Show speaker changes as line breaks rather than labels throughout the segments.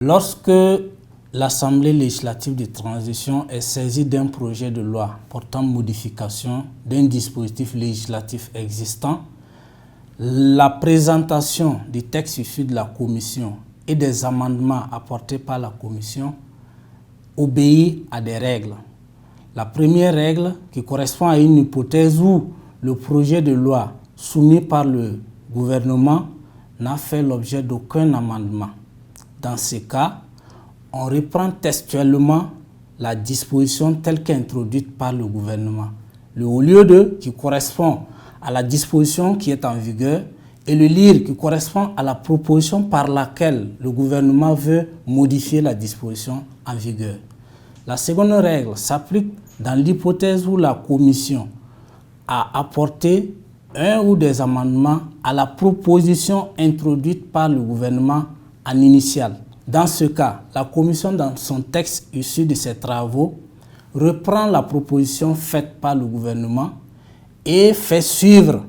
Lorsque l'Assemblée législative de transition est saisie d'un projet de loi portant modification d'un dispositif législatif existant, la présentation des textes issus de la commission et des amendements apportés par la commission obéit à des règles. La première règle, qui correspond à une hypothèse où le projet de loi soumis par le gouvernement n'a fait l'objet d'aucun amendement. Dans ce cas, on reprend textuellement la disposition telle qu'introduite par le gouvernement. Le haut lieu de qui correspond à la disposition qui est en vigueur et le lire qui correspond à la proposition par laquelle le gouvernement veut modifier la disposition en vigueur. La seconde règle s'applique dans l'hypothèse où la commission a apporté un ou des amendements à la proposition introduite par le gouvernement en initial. Dans ce cas, la commission, dans son texte issu de ses travaux, reprend la proposition faite par le gouvernement et fait suivre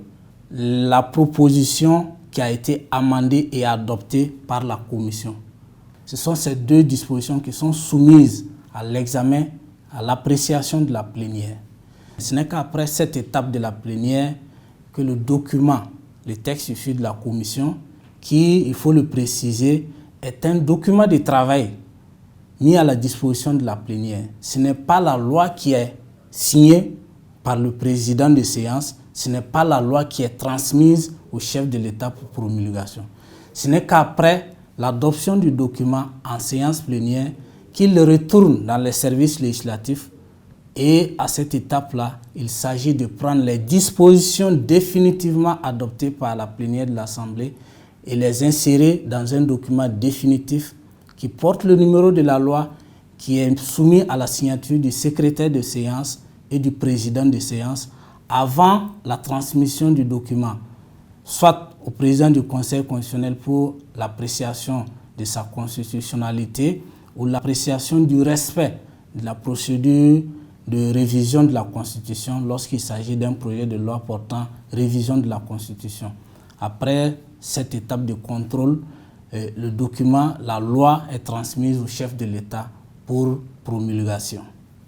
la proposition qui a été amendée et adoptée par la commission. Ce sont ces deux dispositions qui sont soumises à l'examen, à l'appréciation de la plénière. Ce n'est qu'après cette étape de la plénière que le document, le texte issu de la commission, qui, il faut le préciser, est un document de travail mis à la disposition de la plénière. Ce n'est pas la loi qui est signée par le président de séance, ce n'est pas la loi qui est transmise au chef de l'État pour promulgation. Ce n'est qu'après l'adoption du document en séance plénière qu'il retourne dans les services législatifs et à cette étape-là, il s'agit de prendre les dispositions définitivement adoptées par la plénière de l'Assemblée et les insérer dans un document définitif qui porte le numéro de la loi, qui est soumis à la signature du secrétaire de séance et du président de séance avant la transmission du document, soit au président du Conseil constitutionnel pour l'appréciation de sa constitutionnalité ou l'appréciation du respect de la procédure de révision de la Constitution lorsqu'il s'agit d'un projet de loi portant révision de la Constitution. Après cette étape de contrôle, le document, la loi est transmise au chef de l'État pour promulgation.